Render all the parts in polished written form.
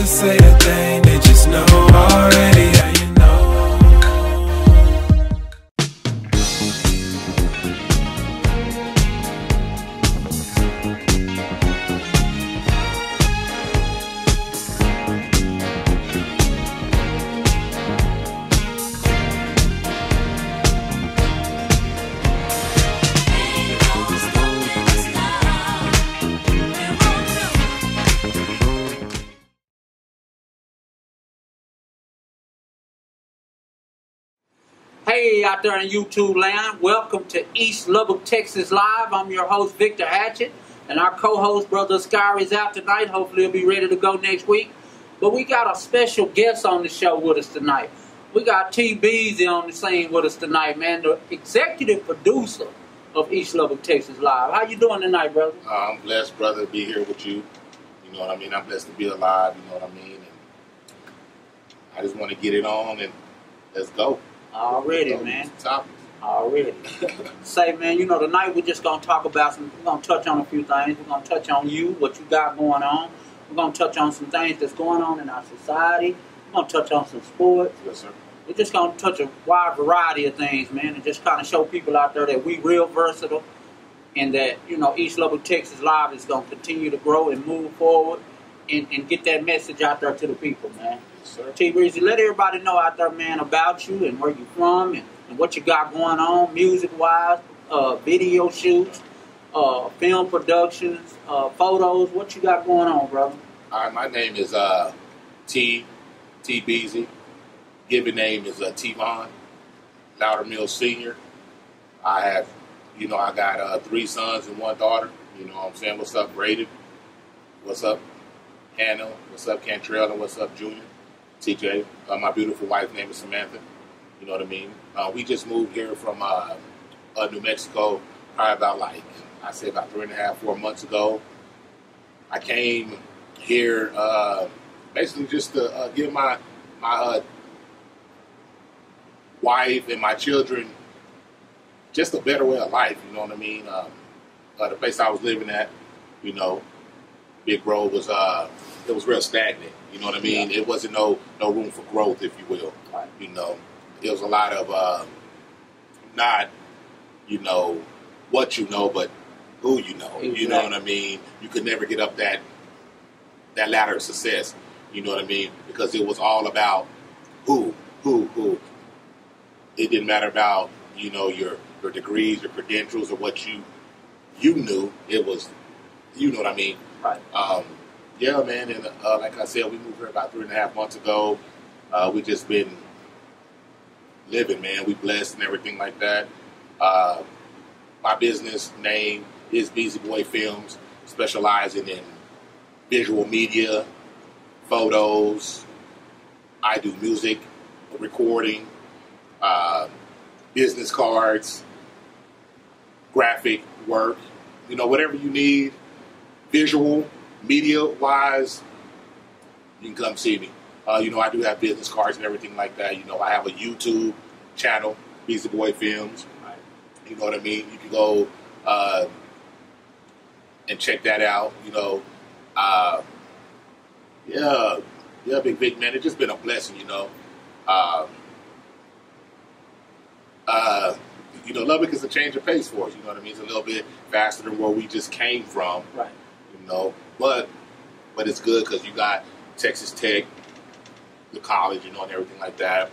say a thing, they just know already, yeah, you know. Hey, out there in YouTube land, welcome to East Lubbock, Texas Live. I'm your host, Victor Hatchett, and our co-host, Brother Sky, is out tonight. Hopefully he'll be ready to go next week. But we got a special guest on the show with us tonight. We got Beezy on the scene with us tonight, man, the executive producer of East Lubbock, Texas Live. How you doing tonight, brother? I'm blessed, brother, to be here with you. You know what I mean? I'm blessed to be alive, you know what I mean? And I just want to get it on and let's go. Already, man. Topics. Already. Say, man, you know, tonight we're just going to talk about we're going to touch on a few things. We're going to touch on you, what you got going on. We're going to touch on some things that's going on in our society. We're going to touch on some sports. Yes, sir. We're just going to touch a wide variety of things, man, and just kind of show people out there that we real versatile and that, you know, East Lubbock, Texas Live is going to continue to grow and move forward and get that message out there to the people, man. Yes, sir. T-Breezy, let everybody know out there, man, about you and where you from and what you got going on music-wise, video shoots, film productions, photos. What you got going on, brother? All right, my name is T Beezy. Given name is T-Von, Loudermill Sr. I have, you know, I got 3 sons and 1 daughter. You know what I'm saying? What's up, Braden? What's up, Hannah? What's up, Cantrell? And what's up, Junior? TJ. My beautiful wife name is Samantha. You know what I mean? We just moved here from New Mexico probably about I say about 3.5, 4 months ago. I came here basically just to give my wife and my children just a better way of life, you know what I mean? The place I was living at, you know, Big Grove was it was real stagnant, you know what I mean? Yeah. It wasn't no room for growth, if you will. Right. You know, it was a lot of not, you know, what you know, but who you know. Exactly. You know what I mean? You could never get up that ladder of success, you know what I mean? Because it was all about who. It didn't matter about, you know, your degrees, your credentials, or what you knew. It was, you know what I mean? Right. Yeah, man, and like I said, we moved here about 3.5 months ago. We just been living, man. We blessed and everything like that. My business name is Beezy Boy Films, specializing in visual media, photos. I do music, recording, business cards, graphic work, you know, whatever you need, visual, media-wise, you can come see me. You know, I do have business cards and everything like that. You know, I have a YouTube channel, Beezy Boy Films. Right. You know what I mean? You can go and check that out. You know, yeah, Big Vic, man. It's just been a blessing, you know. You know, Lubbock is a change of pace for us. You know what I mean? It's a little bit faster than where we just came from. Right. You know, but it's good because you got Texas Tech, the college, you know, and everything like that.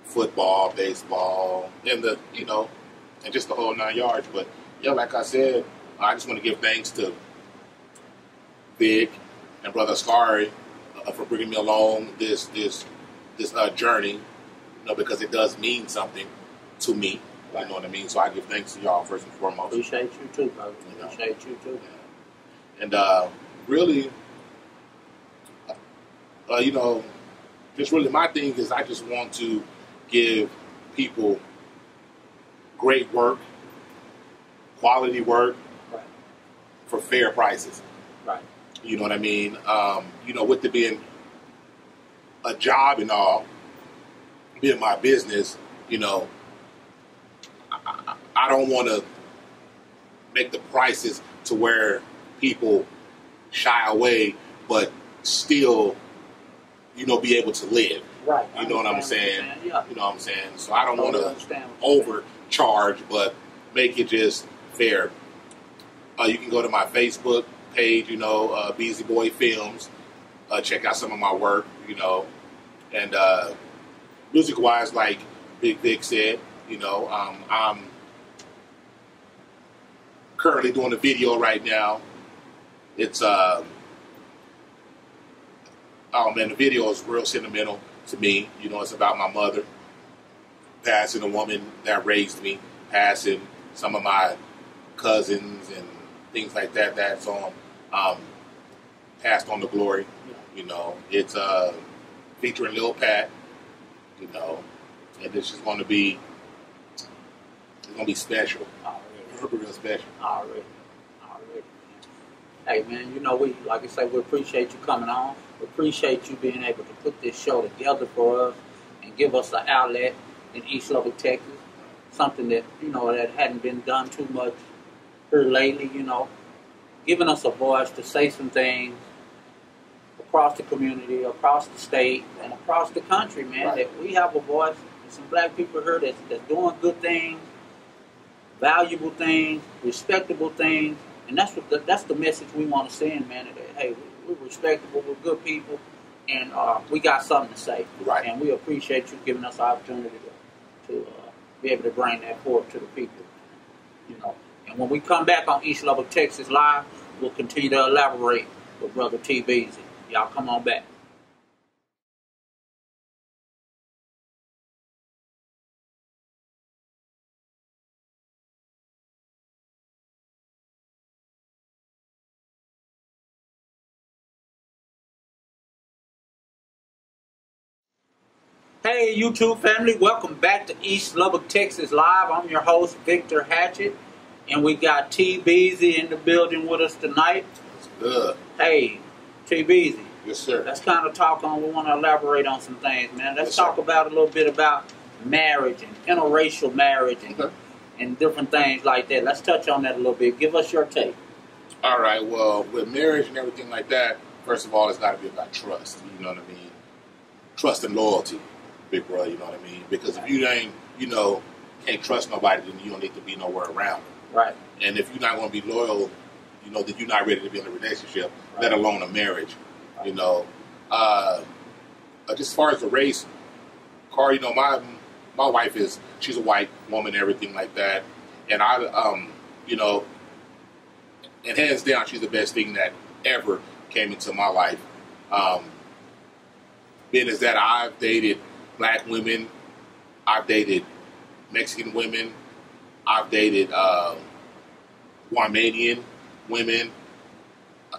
Football, baseball, and and just the whole 9 yards. But yeah, like I said, I just want to give thanks to Vic and Brother Ascari for bringing me along this journey. You know, because it does mean something to me. You know what I mean? So I give thanks to y'all first and foremost. Appreciate you too, brother. You know? Appreciate you too. Yeah. And really, you know, just really my thing is I just want to give people great work, quality work, right, for fair prices. Right. You know what I mean? You know, with it being a job and all, being my business, you know, I don't want to make the prices to where people shy away, but still be able to live. Right. You know what I'm saying? Yeah. You know what I'm saying? So I don't want Totally to overcharge, but make it just fair. You can go to my Facebook page, Beezy Boy Films. Check out some of my work, and music-wise, like Big Vic said, I'm currently doing a video right now. It's oh man, the video is real sentimental to me. It's about my mother passing, a woman that raised me, passing some of my cousins and things like that. That's on passed on to glory. It's featuring Lil Pat. And it's just going to be special. Real special. Already. Hey man, we, like I say, we appreciate you coming on. We appreciate you being able to put this show together for us and give us an outlet in East Lubbock, Texas. Something that, that hadn't been done too much here lately, giving us a voice to say some things across the community, across the state, and across the country, man. Right. That we have a voice. There's some black people here that's doing good things, valuable things, respectable things, and that's the message we want to send, man. That hey, we're respectable, we're good people, and we got something to say. Right. And we appreciate you giving us the opportunity to be able to bring that forward to the people. And when we come back on East Lubbock, Texas Live, we'll continue to elaborate with Brother T. Beezy. Y'all come on back. Hey YouTube family, welcome back to East Lubbock, Texas Live. I'm your host, Victor Hatchett, and we got T. Beezy in the building with us tonight. It's good. Hey, T. Beezy. Yes, sir. Let's kind of talk on, we want to elaborate on some things, man. Let's Yes, talk sir. about a little bit about marriage and interracial marriage and different things like that. Let's touch on that a little bit. Give us your take. All right, well, with marriage and everything like that, first of all, it's got to be about trust. You know what I mean? Trust and loyalty, big bro, you know what I mean? Because if you ain't, can't trust nobody, then you don't need to be nowhere around them. Right. And if you're not going to be loyal, then you're not ready to be in a relationship, let alone a marriage. Right. Just as far as the race, Carl, my wife she's a white woman, everything like that. And and hands down, she's the best thing that ever came into my life. Being as that I've dated black women, I've dated Mexican women, I've dated Guamanian women,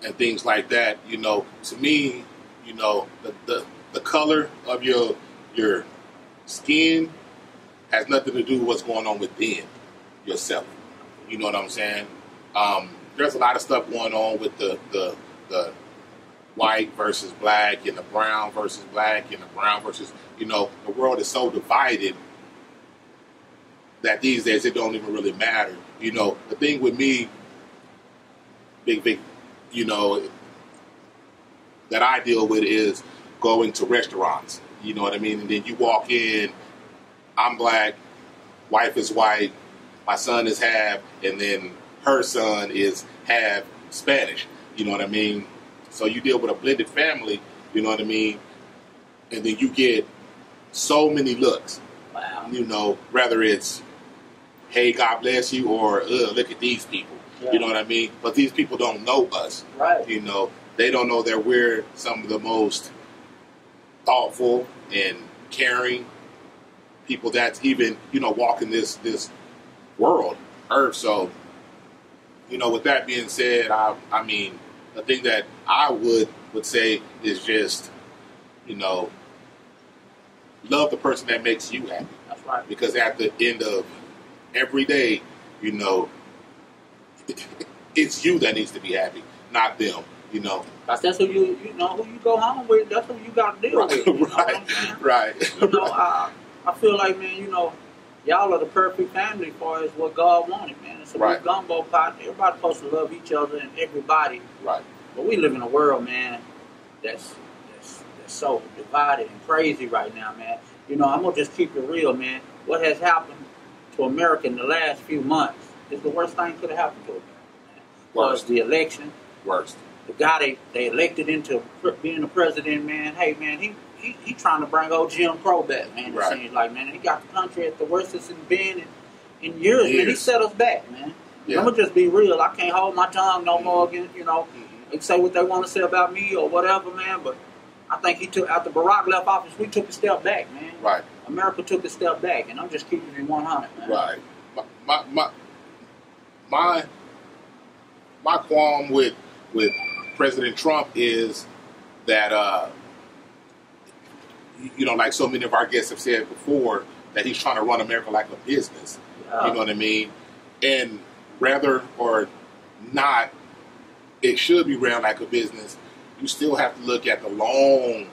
and things like that. To me, the color of your skin has nothing to do with what's going on within yourself. You know what I'm saying? There's a lot of stuff going on with the white versus black and the brown versus black and the brown versus, the world is so divided that these days it don't even really matter. The thing with me, big, that I deal with is going to restaurants. You know what I mean? And then you walk in, I'm black, wife is white, my son is half, and then her son is half Spanish. You know what I mean? So you deal with a blended family, you know what I mean? And then you get so many looks. Wow. Whether it's, hey, God bless you, or look at these people. Yeah. You know what I mean? But these people don't know us. Right. They don't know that we're some of the most thoughtful and caring people that's even, walking this world, earth. So, with that being said, I mean, the thing that I would say is just, love the person that makes you happy. That's right. Because at the end of every day, it's you that needs to be happy, not them. That's who you who you go home with. That's who you got to deal with. Right. I feel like, man, y'all are the perfect family as far as what God wanted, man. It's a big gumbo pot. Everybody's supposed to love each other and everybody. Right. But we live in a world, man, that's so divided and crazy right now, man. You know, I'm gonna just keep it real, man. What has happened to America in the last few months is the worst thing could have happened to America, man. Was the election. Worst. The guy they elected into being the president, man. Hey, man, he trying to bring old Jim Crow back, man. It seems like, man, he got the country at the worst it's been in years, man. He set us back, man. Yeah. I'm gonna just be real. I can't hold my tongue no more again. You know, they say what they want to say about me or whatever, man. But I think he took after Barack left office, we took a step back, man. Right. America took a step back, and I'm just keeping it 100, man. Right. My qualm with President Trump is that you know, like so many of our guests have said before, that he's trying to run America like a business. Yeah. You know what I mean? And rather or not, it should be ran like a business. You still have to look at the long-term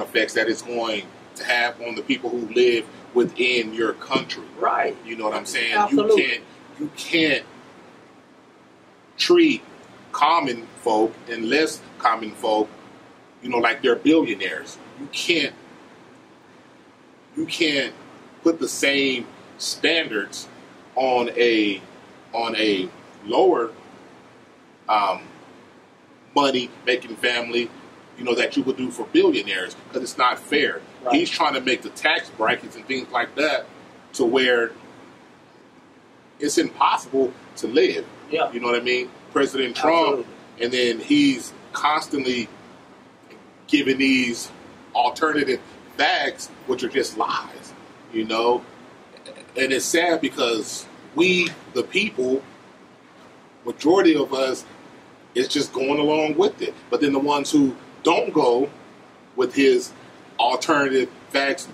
effects that it's going to have on the people who live within your country. Right. You know what I'm saying? Absolutely. You can't treat common folk and less common folk, you know, like they're billionaires. You can't put the same standards on a lower money making family, you know, that you would do for billionaires, because it's not fair. Right. He's trying to make the tax brackets and things like that to where it's impossible to live. Yeah. You know what I mean? President Trump, absolutely. And then he's constantly giving these alternative facts, which are just lies, you know? And it's sad because we, the people, majority of us, is just going along with it. But then the ones who don't go with his alternative facts,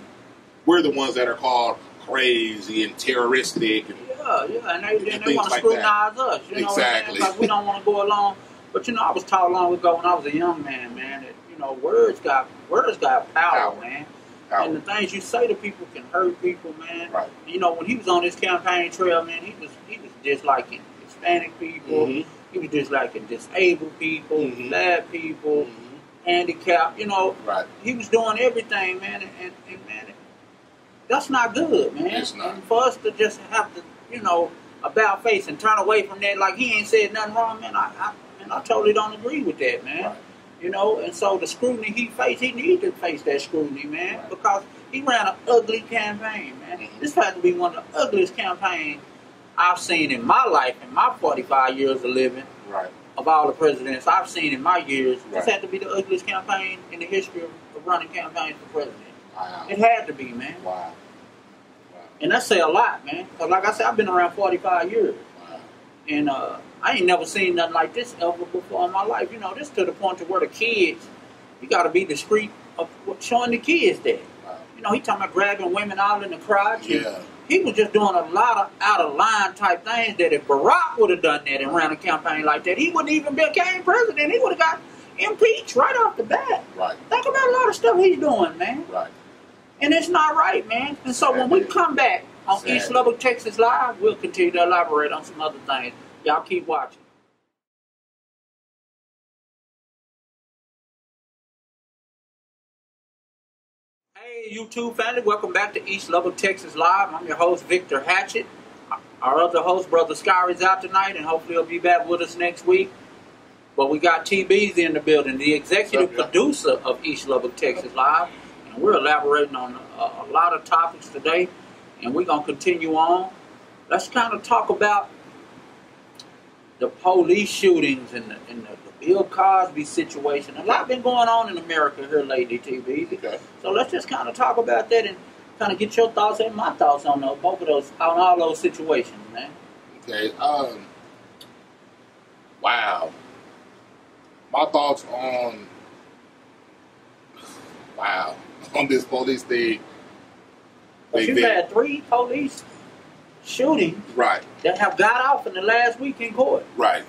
we're the ones that are called crazy and terroristic. And, and they want to scrutinize us. You know exactly. What I'm saying? Like we don't want to go along. But you know, I was taught long ago when I was a young man, that you know, words got power, man. Power. And the things you say to people can hurt people, man. Right. You know, when he was on his campaign trail, man, he was disliking Hispanic people. Mm-hmm. He was disliking disabled people, mm-hmm. black people, mm-hmm. handicapped. You know, right. He was doing everything, man. And man, that's not good, man. It's not. And for us to just have to, you know, about face and turn away from that like he ain't said nothing wrong, man. I totally don't agree with that, man. Right. You know, and so the scrutiny he faced, he needs to face that scrutiny, man, right. because he ran an ugly campaign, man. Mm-hmm. This had to be one of the ugliest campaigns I've seen in my life, in my 45 years of living, right. of all the presidents I've seen in my years. Right. This had to be the ugliest campaign in the history of running campaigns for president. Wow. It had to be, man. Wow. And that say a lot, man. Because like I said, I've been around 45 years. Wow. And I ain't never seen nothing like this ever before in my life. You know, this to the point to where the kids, you got to be discreet of showing the kids that. Wow. You know, he talking about grabbing women out in the crotch. Yeah. He was just doing a lot of out-of-line type things that if Barack would have done that and ran a campaign like that, he wouldn't even became president. He would have got impeached right off the bat. Right. Think about a lot of stuff he's doing, man. Right. And it's not right, man. And so when we come back on East Lubbock, Texas Live, we'll continue to elaborate on some other things. Y'all keep watching. Hey, YouTube family. Welcome back to East Lubbock, Texas Live. I'm your host, Victor Hatchett. Our other host, Brother Scar, is out tonight, and hopefully he'll be back with us next week. But we got Beezy in the building, the executive producer of East Lubbock, Texas Live. And we're elaborating on a lot of topics today, and we're going to continue on. Let's kind of talk about the police shootings and the Bill Cosby situation. A lot been going on in America here lately, Beezy. Okay. So let's just kind of talk about that and kind of get your thoughts and my thoughts on both of those, on all those situations, man. Okay. Wow. My thoughts on this police thing. But you've had 3 police shootings, right, that have got off in the last week in court. Right.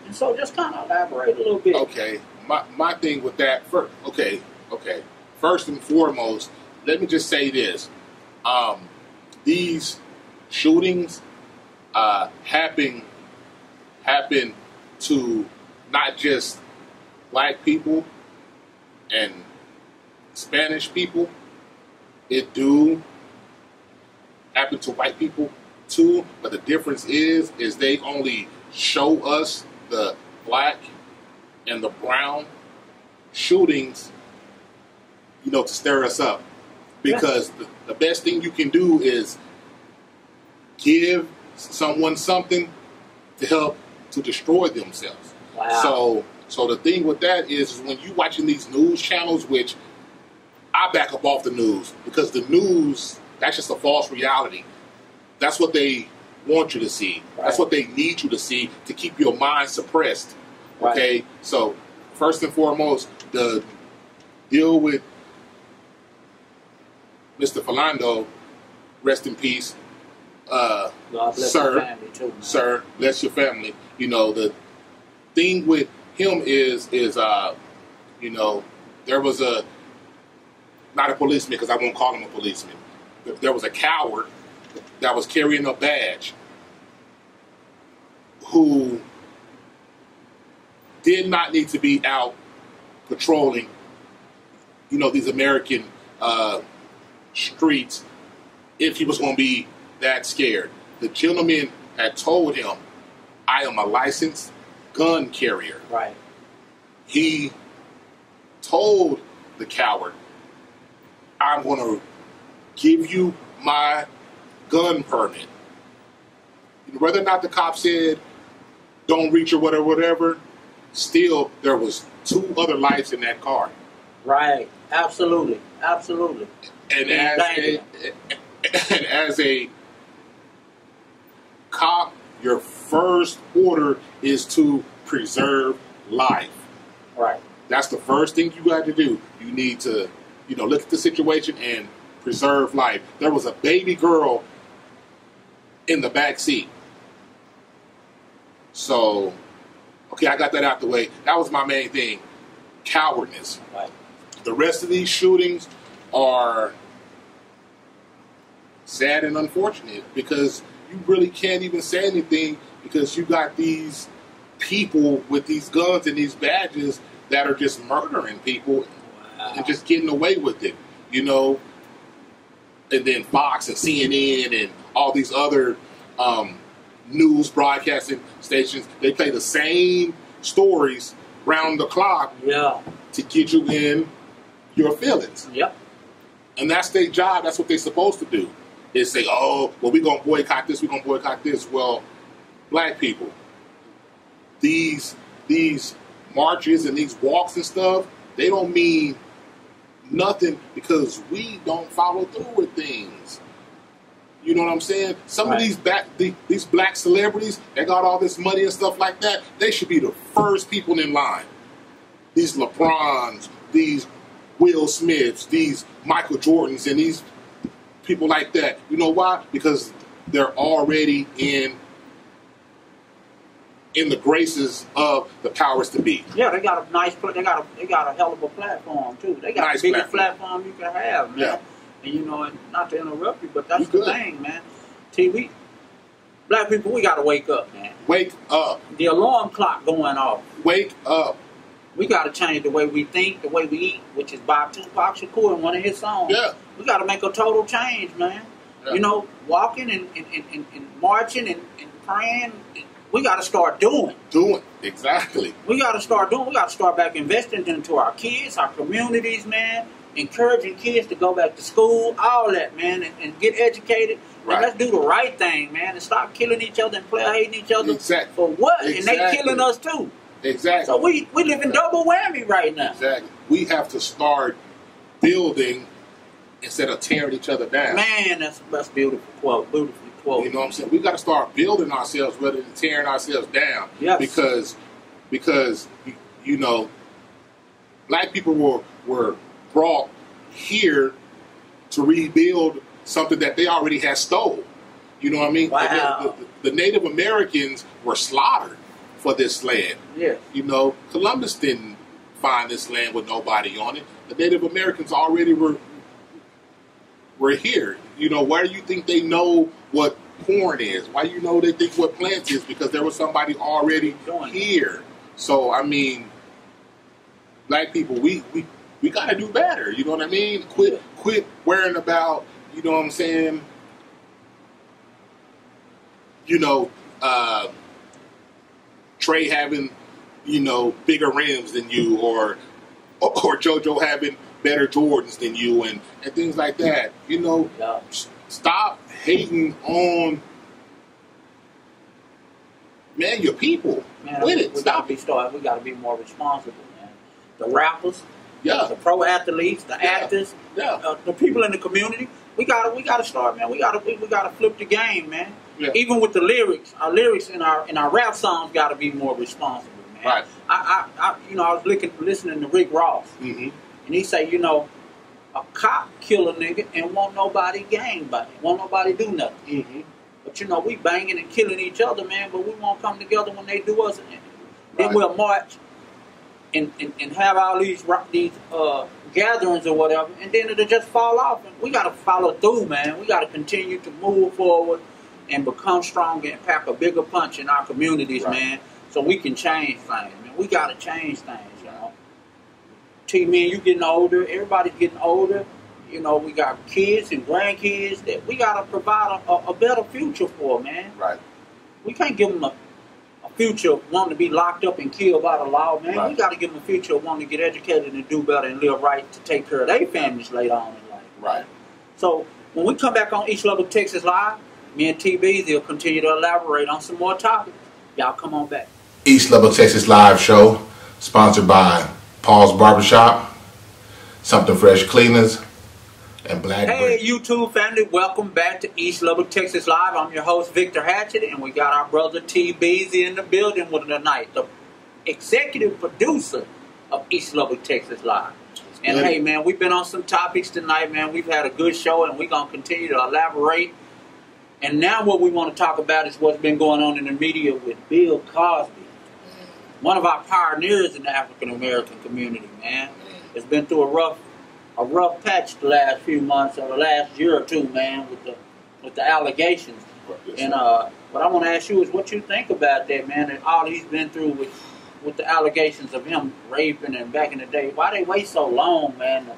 And so just kind of elaborate a little bit. Okay. My thing with that, first, first and foremost, let me just say this. These shootings happen to not just black people and Spanish people, it do happen to white people too, but the difference is they only show us the black and the brown shootings, to stir us up. Because the best thing you can do is give someone something to help to destroy themselves. Wow. So the thing with that is when you watching these news channels, which I back up off the news, because the news, that's just a false reality. That's what they want you to see. Right. That's what they need you to see to keep your mind suppressed. Okay? Right. So first and foremost, the deal with Mr. Philando, rest in peace. God bless Sir, your family too, man. Sir, bless your family. The thing with him is there was not a policeman, because I won't call him a policeman. There was a coward that was carrying a badge who did not need to be out patrolling, these American streets if he was going to be that scared. The gentleman had told him, I am a licensed gun carrier. Right. He told the coward, I'm going to give you my gun permit. Whether or not the cop said, don't reach or whatever, still there was 2 other lives in that car. Right. Absolutely. And as a cop, your first order is to preserve life. Right. That's the first thing you got to do. You need to, look at the situation and preserve life. There was a baby girl in the back seat. So, okay, I got that out the way. That was my main thing. Cowardness. Right. The rest of these shootings are sad and unfortunate because you really can't even say anything because you got these people with these guns and these badges that are just murdering people and just getting away with it, And then Fox and CNN and all these other news broadcasting stations, they play the same stories round the clock to get you in your feelings. Yep. And that's their job. That's what they're supposed to do. Is say, oh, well, we're going to boycott this, we're going to boycott this. Well, black people, these marches and these walks and stuff, they don't mean nothing because we don't follow through with things. You know what I'm saying? Some of these black celebrities that got all this money and stuff like that, they should be the first people in line. These LeBrons, these Will Smiths, these Michael Jordans, and these people like that. You know why? Because they're already in the graces of the powers to be. Yeah, they got a nice. They got a hell of a platform too. They got the biggest platform you can have, man. Yeah. And and not to interrupt you, but that's the thing, man. Black people, we got to wake up, man. Wake up. The alarm clock going off. Wake up. We got to change the way we think, the way we eat, which is by Tupac Shakur in one of his songs. Yeah. We got to make a total change, man. Yeah. Walking and marching and praying. We got to start doing. Exactly. We got to start doing. We got to start back investing into our kids, our communities, man. Encouraging kids to go back to school, all that, man, and get educated. Right. And let's do the right thing, man, and stop killing each other and player hating each other. Exactly. For what? Exactly. And they killing us too. Exactly. So we live in double whammy right now. Exactly. We have to start building instead of tearing each other down. Man, that's beautiful quote. Beautifully quote. You know what I'm saying? We got to start building ourselves rather than tearing ourselves down. Yes. Because black people were brought here to rebuild something that they already had stole. You know what I mean? Wow. The Native Americans were slaughtered for this land. Yes. Columbus didn't find this land with nobody on it. The Native Americans already were here. Why do you think they know what corn is? Why they think what plants is? Because there was somebody already here. So, black people, we we got to do better. You know what I mean? Quit worrying about, you know what I'm saying? You know, Trey having, you know, bigger rims than you, or JoJo having better Jordans than you, and things like that. You know, stop hating on, man, your people. Man, With it. We got to be more responsible, man. The rappers, the pro athletes, the actors, the people in the community. We gotta start, man. We gotta flip the game, man. Yeah. Even with the lyrics, our lyrics in our rap songs got to be more responsible, man. Right. I was listening to Rick Ross, and he say, you know, a cop kill a nigga and won't nobody gang bang, won't nobody do nothing. But you know, we banging and killing each other, man. But we won't come together when they do us. Then we'll march and have all these gatherings or whatever, and then it'll just fall off. And we got to follow through, man. We got to continue to move forward and become stronger and pack a bigger punch in our communities, man, so we can change things, man. We got to change things, you know. Man, you getting older. Everybody's getting older. You know, we got kids and grandkids that we got to provide a better future for, man. Right. We can't give them a future wanting to be locked up and killed by the law, man. We got to give them a future wanting to get educated and do better and live right to take care of their families later on in life. Right. So when we come back on East Lubbock, Texas Live, me and T Beezy will continue to elaborate on some more topics. Y'all come on back. East Lubbock, Texas Live show, sponsored by Paul's Barbershop, Something Fresh Cleaners, and Black Hey, YouTube family, welcome back to East Lubbock, Texas Live. I'm your host, Victor Hatchett, and we got our brother T Beezy in the building with us tonight, the executive producer of East Lubbock, Texas Live. And hey, man, we've been on some topics tonight, man. We've had a good show, and we're going to continue to elaborate. And now what we want to talk about is what's been going on in the media with Bill Cosby, one of our pioneers in the African-American community, man. It's been through a rough patch the last few months or the last year or two, man, with the allegations. And what I want to ask you is what you think about that, man, and all he's been through with the allegations of him raping and back in the day. Why they wait so long, man, to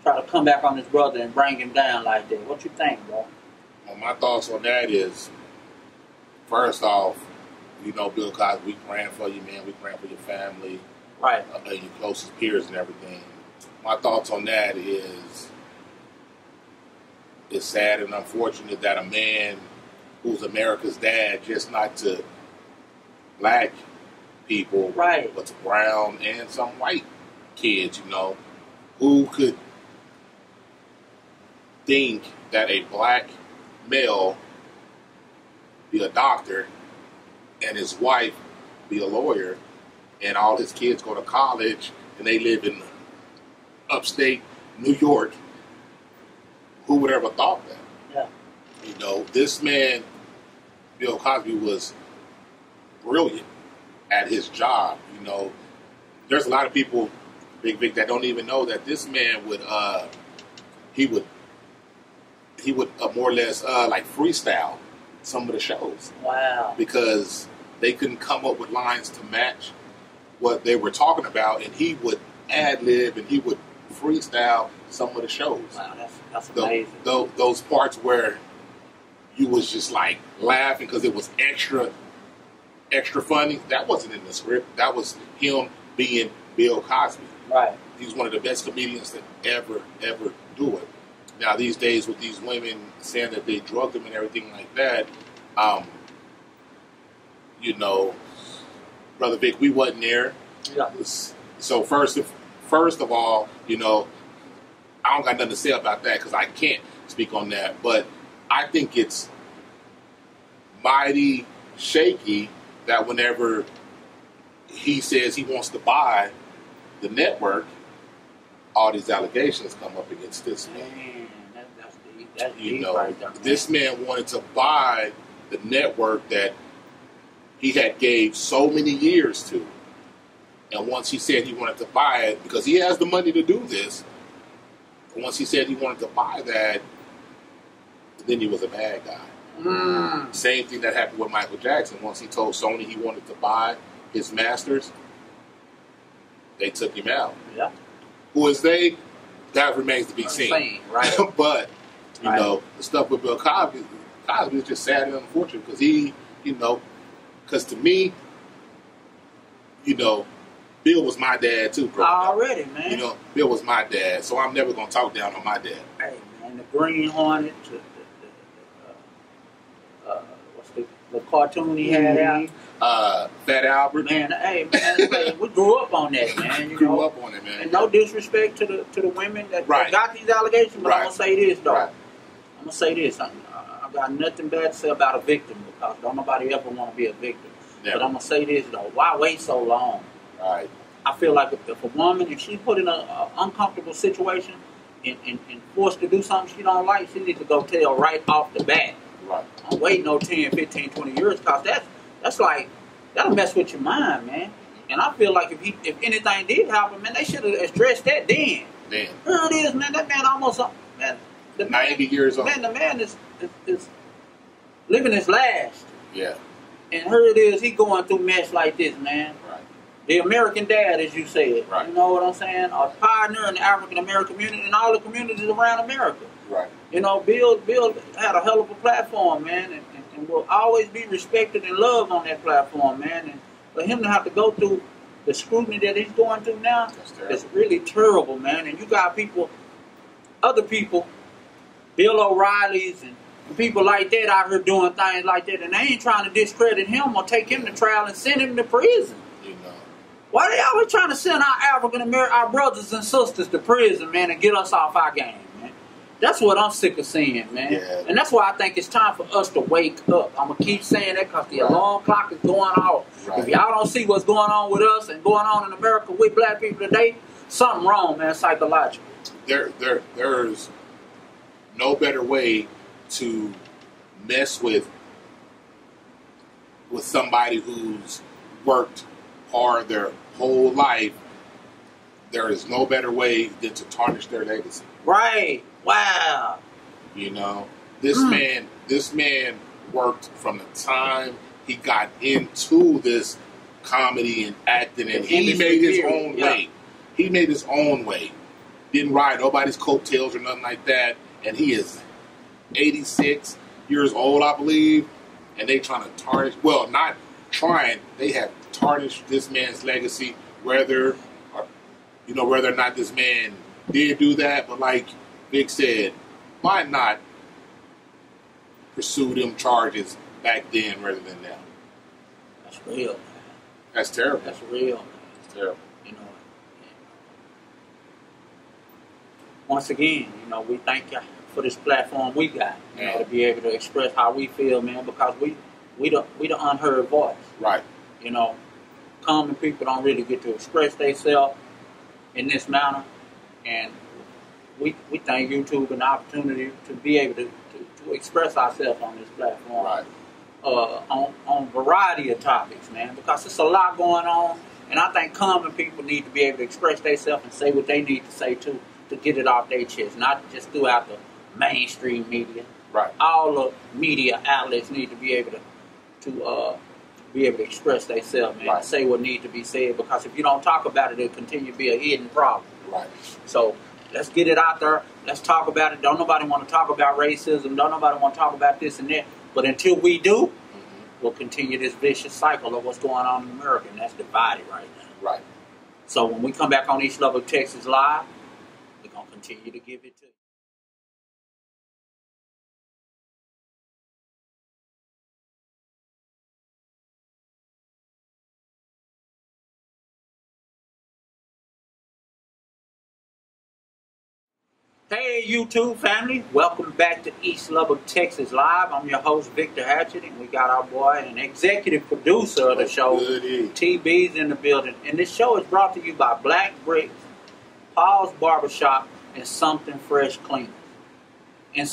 try to come back on his brother and bring him down like that? What you think, bro? Well, my thoughts on that is, first off, you know, Bill Cosby, we praying for you, man. We praying for your family, right, and your closest peers and everything. My thoughts on that is, it's sad and unfortunate that a man who's America's dad, just not to black people, right, but to brown and some white kids, you know, who could think that a black male be a doctor and his wife be a lawyer and all his kids go to college and they live in upstate New York. Who would ever thought that? Yeah. You know, this man, Bill Cosby, was brilliant at his job. You know, there's a lot of people, Big Vic, that don't even know that this man would more or less like freestyle some of the shows. Wow. Because they couldn't come up with lines to match what they were talking about, and he would ad-lib and he would freestyle some of the shows. Wow, that's amazing. Those parts where you was just like laughing because it was extra funny, that wasn't in the script. That was him being Bill Cosby. Right. He's one of the best comedians to ever do it. Now, these days, with these women saying that they drugged him and everything like that, you know, Brother Vic, we wasn't there. Yeah. So first of all, you know, I don't got nothing to say about that because I can't speak on that. But I think it's mighty shaky that whenever he says he wants to buy the network, all these allegations come up against this man. That's you deep know, right there, this man wanted to buy the network that he had gave so many years to. And once he said he wanted to buy it, because he has the money to do this, once he said he wanted to buy that, then he was a bad guy. Same thing that happened with Michael Jackson. Once he told Sony he wanted to buy his masters, they took him out. Yeah. Who is they? That remains to be seen. Right. But, you know, the stuff with Bill Cosby is just sad and unfortunate because he, you know, because to me, you know, Bill was my dad too, bro. Already, man. You know, Bill was my dad, so I'm never going to talk down on my dad. Hey, man, the Green Hornet, what's the cartoon he had out? Fat Albert. Man, hey, man, we grew up on that, man. You Grew know? up on it, man. And no disrespect to the women that got these allegations, but Right. I'm going to say this, though. Right. I'm going to say this. I got nothing bad to say about a victim because don't nobody ever want to be a victim. Never. But I'm going to say this, though. Why wait so long? Right. I feel like if a woman, if she's put in an uncomfortable situation and forced to do something she don't like, she needs to go tell right off the bat. Right. I'm waiting no 10, 15, 20 years because that's like, that'll mess with your mind, man. And I feel like if anything did happen, man, they should have addressed that then. Man. Here it is, man. That man almost, man. The 90 years old. Man, the man is living his last. Yeah. And here it is, he going through mess like this, man. Right. The American dad, as you said. Right. You know what I'm saying? A pioneer in the African American community and all the communities around America. Right. You know, Bill had a hell of a platform, man, and will always be respected and loved on that platform, man. And for him to have to go through the scrutiny that he's going through now is really terrible, man. And you got people, other people, Bill O'Reilly's and people like that out here doing things like that, and they ain't trying to discredit him or take him to trial and send him to prison. You know. Why they always trying to send our our brothers and sisters to prison, man, and get us off our game, man? That's what I'm sick of seeing, man. Yeah. And that's why I think it's time for us to wake up. I'm going to keep saying that because the alarm clock is going off. Right. If y'all don't see what's going on with us and going on in America with black people today, something wrong, man, psychological. There's no better way to mess with somebody who's worked hard their whole life. There is no better way than to tarnish their legacy. Right. Wow. You know, this man worked from the time he got into this comedy and acting, and he made his own way. He made his own way. Didn't ride nobody's coattails or nothing like that. And he is 86 years old, I believe. And they trying to tarnish. Well, not trying. They have tarnished this man's legacy, whether or not this man did do that. But like Vic said, why not pursue them charges back then rather than now? That's real, man. That's terrible. That's real, man. It's terrible. You know. Once again, you know, we thank you for this platform we got, you know, to be able to express how we feel, man, because we the unheard voice. Right. You know, common people don't really get to express themselves in this manner, and we thank YouTube an opportunity to be able to express ourselves on this platform. Right. On a variety of topics, man, because there's a lot going on, and I think common people need to be able to express themselves and say what they need to say too, to get it off their chest, not just throughout the mainstream media. Right. All the media outlets need to be able to express themselves, man, and say what needs to be said, because if you don't talk about it, it'll continue to be a hidden problem. Right. So let's get it out there. Let's talk about it. Don't nobody want to talk about racism. Don't nobody want to talk about this and that. But until we do, we'll continue this vicious cycle of what's going on in America, and that's divided right now. Right. So when we come back on East Lubbock, Texas Live, we're going to continue to give it to you. Hey YouTube family, welcome back to East Lubbock, Texas Live. I'm your host, Victor Hatchett, and we got our boy and executive producer of the show, Beezy, in the building. And this show is brought to you by Black Bricks, Paul's Barbershop, and Something Fresh Cleaners. And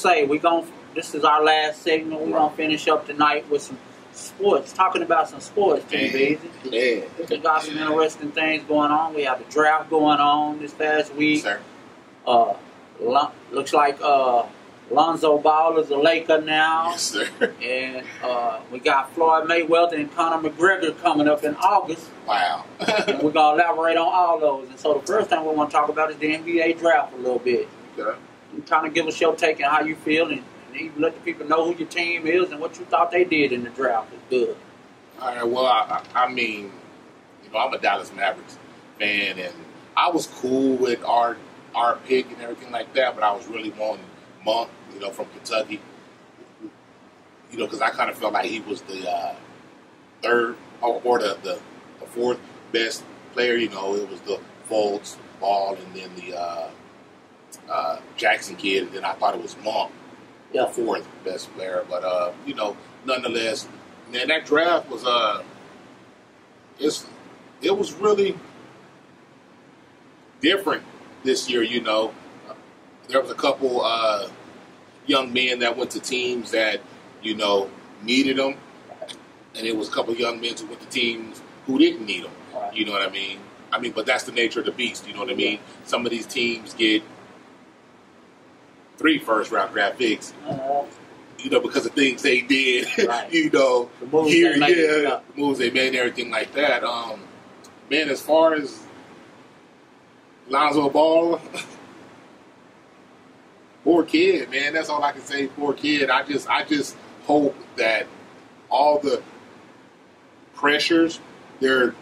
this is our last segment. We're going to finish up tonight with some sports, talking about some sports, Beezy. Yeah. We got some interesting things going on. We have the draft going on this past week. Sir. Looks like Lonzo Ball is a Laker now. Yes, sir. And we got Floyd Mayweather and Conor McGregor coming up in August. Wow. And we're going to elaborate on all those. And so the first thing we want to talk about is the NBA draft a little bit. Okay. You kind of give us your take on how you feel, and you let the people know who your team is and what you thought they did in the draft. It's good. All right. Well, I mean, I'm a Dallas Mavericks fan, and I was cool with our pick and everything like that, but I was really wanting Monk, from Kentucky, because I kind of felt like he was the third or the fourth best player. It was the Fultz, Ball, and then the Jackson kid, and then I thought it was Monk, the fourth best player. But nonetheless, man, that draft was it was really different this year. There was a couple young men that went to teams that needed them, and it was a couple young men who went to teams who didn't need them. Right. You know what I mean? But that's the nature of the beast. You know what I mean? Some of these teams get 3 first-round draft picks. Because of things they did, right. the moves they made, the moves they made and everything like that. Man, as far as Lonzo Ball, poor kid, man. That's all I can say. Poor kid. I just hope that all the pressures they're,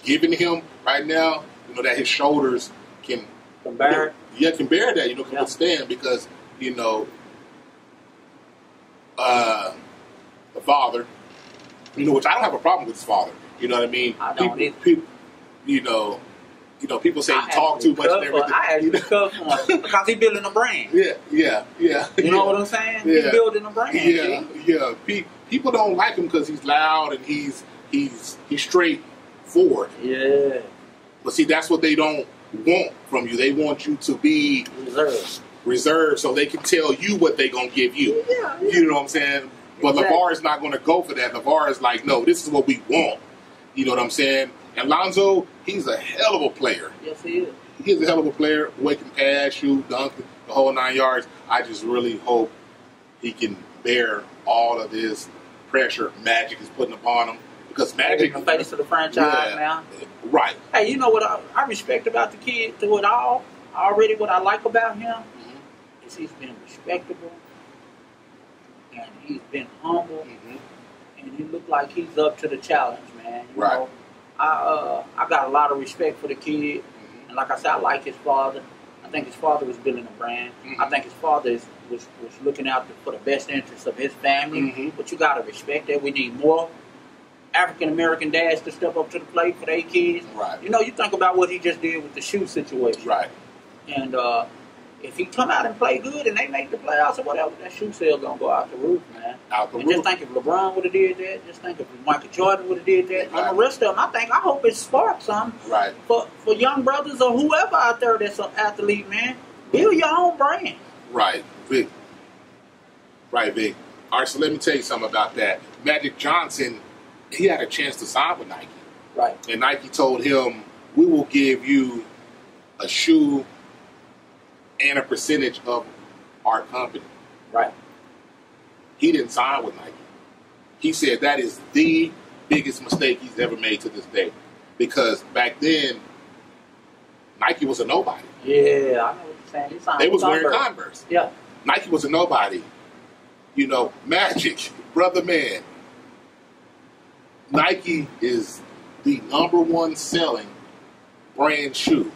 giving him right now, that his shoulders can bear it. Yeah, can bear that. Can withstand, because the father, which I don't have a problem with his father. You know what I mean? I don't people, people say he talk too much and everything. I actually cut for him because he's building a brand. Yeah. You know what I'm saying? Yeah. He's building a brand. Yeah. People don't like him because he's loud and he's straightforward. Yeah. But see, that's what they don't want from you. They want you to be reserved so they can tell you what they're going to give you. Yeah. You know what I'm saying? But exactly. LeVar is not going to go for that. LeVar is like, no, this is what we want. You know what I'm saying? And Lonzo, he's a hell of a player. Yes, he is. He's a hell of a player. Way can pass, shoot, dunk, the whole 9 yards. I just really hope he can bear all of this pressure Magic is putting upon him. Because Magic is the face of the franchise now. Right. Hey, you know what I respect about the kid through it all? Already what I like about him is he's been respectable and he's been humble and he looked like he's up to the challenge, man. You know, I got a lot of respect for the kid, and like I said, I like his father. I think his father was building a brand. I think his father was looking out for the best interests of his family. But you got to respect that. We need more African-American dads to step up to the plate for their kids. Right. You think about what he just did with the shoe situation. Right. And if he come out and play good and they make the playoffs or whatever, that shoe sale going to go out the roof, man. Out the roof. Just think if LeBron would have did that. Just think if Michael Jordan would have did that. Right. And the rest of them, I hope it sparks something for young brothers or whoever out there that's an athlete, man. Build your own brand. Right, Vic. Right, Vic. All right, so let me tell you something about that. Magic Johnson, he had a chance to sign with Nike. Right. And Nike told him, we will give you a shoe and a percentage of our company. Right. He didn't sign with Nike. He said that is the biggest mistake he's ever made to this day. Because back then, Nike was a nobody. Yeah, I know what you're saying. They was wearing Converse. Yeah. Nike was a nobody. Magic, brother man. Nike is the #1 selling brand shoe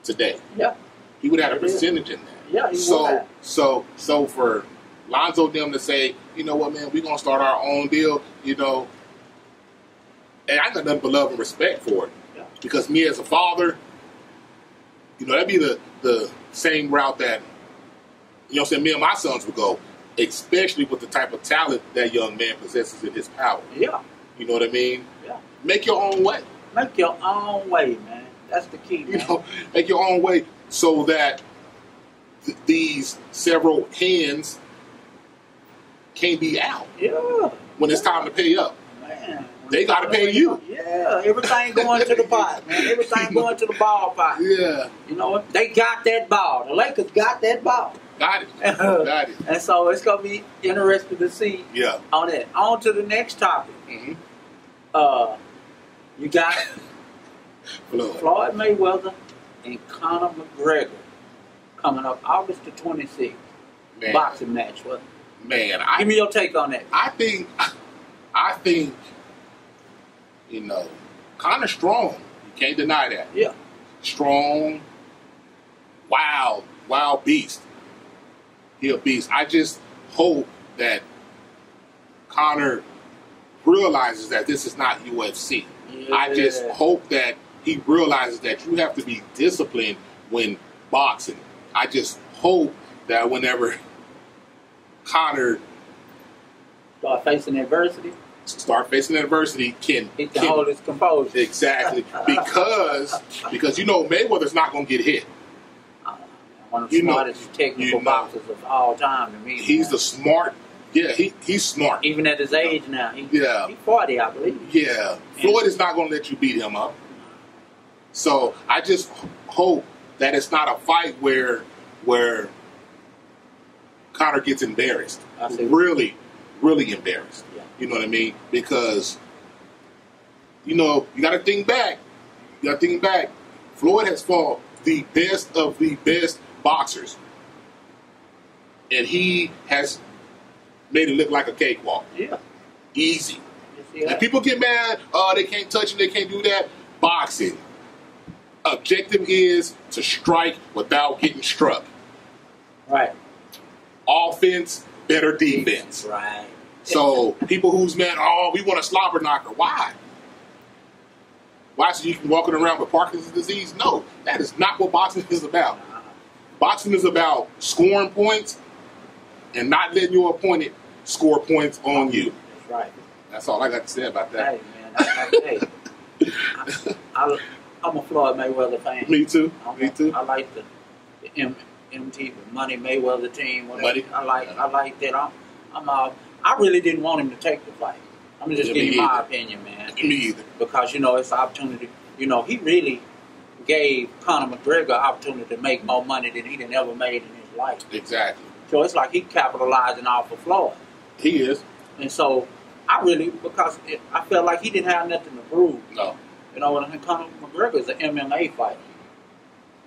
today. Yeah. He would have a percentage in that. Yeah, he would have. So for Lonzo them to say, you know what, man, we're gonna start our own deal, and I got nothing but love and respect for it. Yeah. Because me as a father, that'd be the same route that me and my sons would go, especially with the type of talent that young man possesses in his power. Yeah. You know what I mean? Yeah. Make your own way. Make your own way, man. That's the key, man. Make your own way so that these several hands can't be out. Yeah. When it's time to pay up. Man. They got to pay you. Yeah, everything going to the pot, man. Everything going to the ball pot. Yeah. You know what? They got that ball. The Lakers got that ball. Got it. Got it. And so it's going to be interesting to see on that. On to the next topic. Mm-hmm. You got Floyd Mayweather and Conor McGregor coming up August the 26th. Boxing match. What? Man, give me your take on that. I think, you know, Conor's strong. You can't deny that. Yeah. Strong, wild beast. He a beast. I just hope that Conor realizes that this is not UFC. Yeah. I just hope that he realizes that you have to be disciplined when boxing. I just hope that whenever Conor start facing adversity, he can hold his composure. Exactly. because you know Mayweather's not going to get hit. One of the smartest technical boxers of all time to me. He's the smart. Yeah, he's smart. Even at his age now. He's 40, I believe. Yeah. Floyd is not going to let you beat him up. So I just hope that it's not a fight where Conor gets embarrassed. Really embarrassed. Yeah. You know what I mean? Because, you know, you got to think back. Floyd has fought the best of the best boxers. And he has made it look like a cakewalk. Yeah. Easy. And people get mad, they can't touch him, they can't do that. Boxing. Objective is to strike without getting struck. Right. Offense, better defense. Right. So people who's mad, we want a slobber knocker. Why? Why? So you can walking around with Parkinson's disease? No, that is not what boxing is about. Boxing is about scoring points and not letting your opponent score points on you. That's right. That's all I got to say about that. Hey, man, I'm a Floyd Mayweather fan. Me too. I like the MT Money Mayweather team. Money. I like that. I really didn't want him to take the fight. I'm just giving you my opinion, man. Me either. Because, you know, it's an opportunity. You know, he really gave Conor McGregor an opportunity to make more money than he ever made in his life. Exactly. So it's like he capitalizing off of Floyd. He is. And so because I felt like he didn't have nothing to prove. No. You know what I mean? Conor McGregor is an MMA fighter.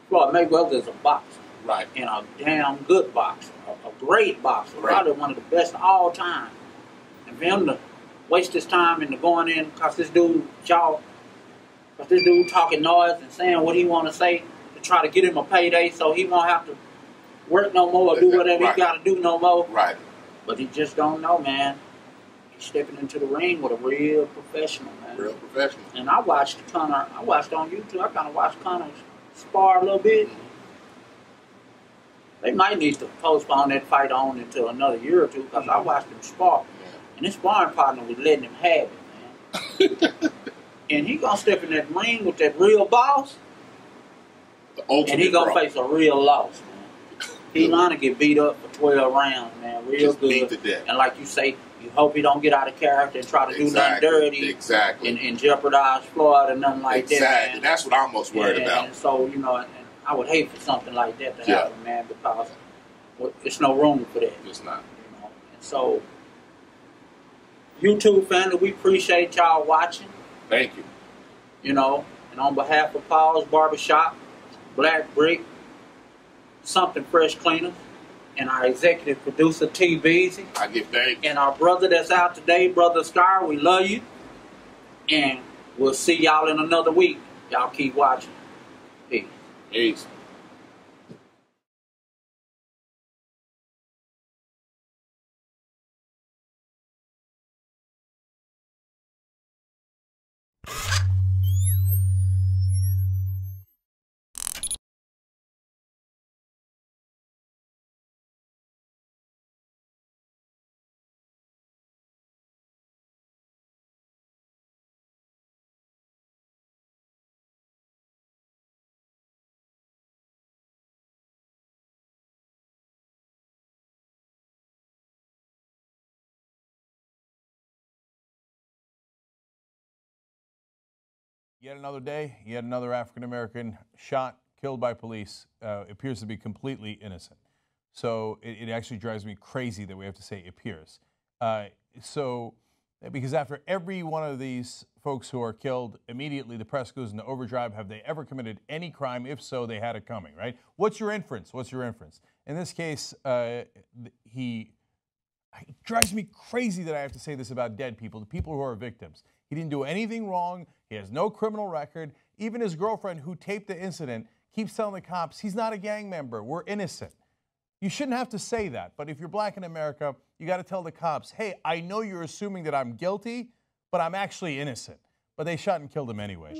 Floyd Mayweather is a boxer. Right. And a damn good boxer. A great boxer. Right. Probably one of the best of all time. And for him to waste his time into going in because this dude talking noise and saying what he want to say to try to get him a payday so he won't have to work no more or do whatever he got to do no more. Right. But he just don't know, man. He's stepping into the ring with a real professional, man. Real professional. And I watched on YouTube, I kind of watched Conor spar a little bit. They might need to postpone that fight on until another year or two because I watched him spar. Yeah. And his sparring partner was letting him have it, man. And he gonna step in that ring with that real boss. And he gonna face a real loss, man. He's gonna get beat up for 12 rounds, man. Real Just good. beat to death. And like you say, you hope he don't get out of character and try to do nothing dirty. Exactly. And jeopardize Floyd or nothing like that. Exactly. That's what I'm most worried about. And so, you know, and I would hate for something like that to happen, man, because there's no room for that. It's not. You know? And so, YouTube family, we appreciate y'all watching. Thank you. You know, and on behalf of Paul's Barbershop, Black Brick, Something Fresh Cleaners, and our executive producer, T. Beezy. I give thanks. And our brother that's out today, Brother Scar, we love you. And we'll see y'all in another week. Y'all keep watching. Peace. Peace. Yet another day, yet another African-American shot, killed by police, appears to be completely innocent. So it actually drives me crazy that we have to say appears. Because after every one of these folks who are killed, immediately the press goes into overdrive. Have they ever committed any crime? If so, they had it coming, right? What's your inference? What's your inference? In this case, it drives me crazy that I have to say this about dead people, the people who are victims. He didn't do anything wrong. He has no criminal record. Even his girlfriend who taped the incident keeps telling the cops, he's not a gang member. We're innocent. You shouldn't have to say that. But if you're black in America, you got to tell the cops, hey, I know you're assuming that I'm guilty, but I'm actually innocent. But they shot and killed him anyway.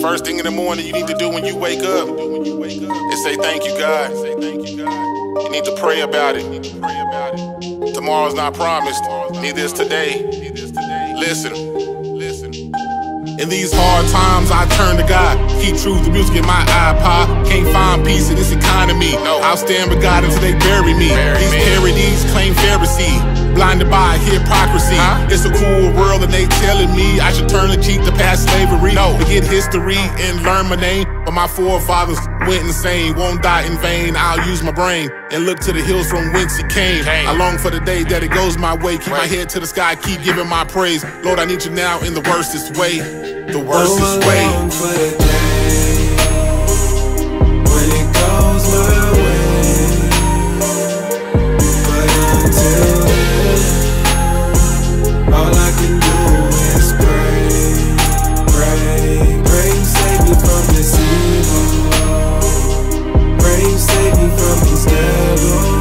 First thing in the morning you need to do when you wake up is say thank you, God. You need to pray about it. Tomorrow's not promised. Neither is today. Listen. In these hard times, I turn to God. Keep truth, the music in my iPod. Can't find peace in this economy. I'll stand with God until they bury me. These parodies claim Pharisee. Blinded by hypocrisy. It's a cool world and they telling me I should turn the cheek to past slavery. Forget history and learn my name. But my forefathers went insane. Won't die in vain. I'll use my brain and look to the hills from whence he came. I long for the day that it goes my way. Keep my head to the sky, keep giving my praise. Lord, I need you now in the worstest way. The worstest way. I long for the day when it goes my way. But until then, all I can do is pray, pray, pray, save me from this evil. Pray, save me from these devils.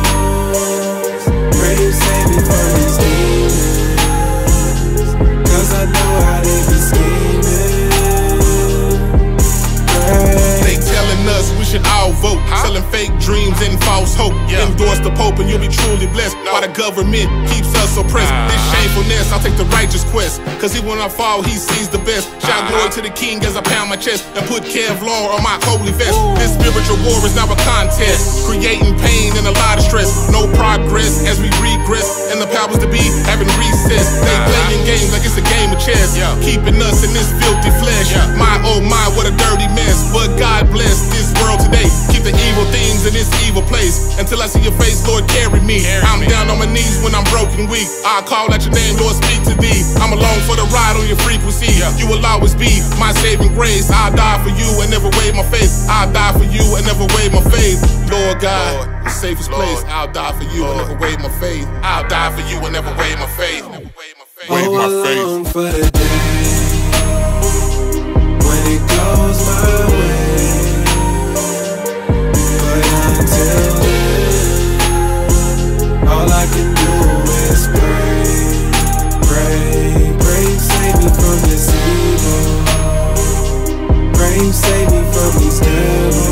Pray, save me from these demons. 'Cause I know how they be scheming. They telling us we should all vote, selling fake dreams and false hope. Endorse the Pope and you'll be truly blessed. While the government keeps us oppressed. This shamefulness, I'll take the righteous quest. 'Cause even when I fall, he sees the best. Shout glory to the King as I pound my chest and put Kevlar on my holy vest. This spiritual war is now a contest, creating pain and a lot of stress. No progress as we regress, and the powers to be having recess. They playing games like it's a game of chess, keeping us in this filthy flesh. My oh my, what a dirty mess. But God bless this world today. Keep the evil things in this evil place. Until I see your face, Lord, carry me. I'm down on my knees when I'm broken, weak. I'll call out your name, Lord, speak to thee. I'm along for the ride on your frequency. You will always be my saving grace. I'll die for you and never waive my faith. I'll die for you and never waive my faith. Lord God, the safest place. I'll die for you and never waive my faith. I'll die for you and never waive my faith. Waive my faith. I long for the day when it goes my way. But until then, all I can do is pray, pray, pray, save me from this evil. Pray, save me from these devils.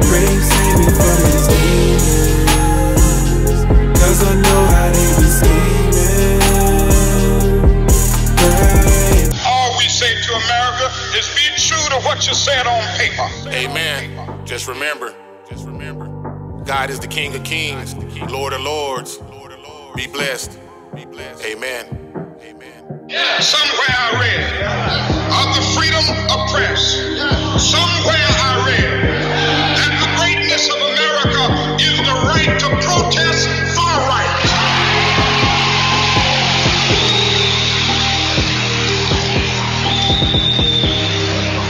Pray, save me from these demons. 'Cause I know how they be scheming. Pray. All we say to America is be true to what you said on paper. Amen. Just remember, God is the King of Kings, Lord of Lords. Be blessed. Amen. Somewhere I read of the freedom of press. Somewhere I read that the greatness of America is the right to protest far right.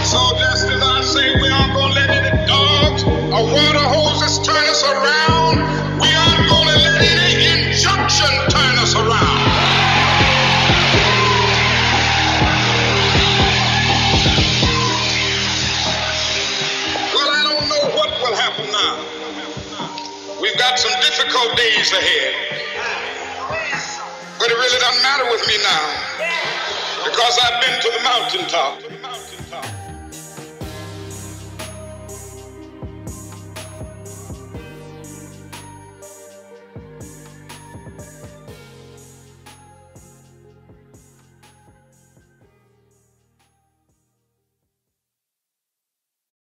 So just as I say we aren't gonna let any dogs or water hoses turn us around, we aren't gonna let any injunction turn us around. Well, I don't know what will happen now. We've got some difficult days ahead. But it really doesn't matter with me now, because I've been to the mountaintop.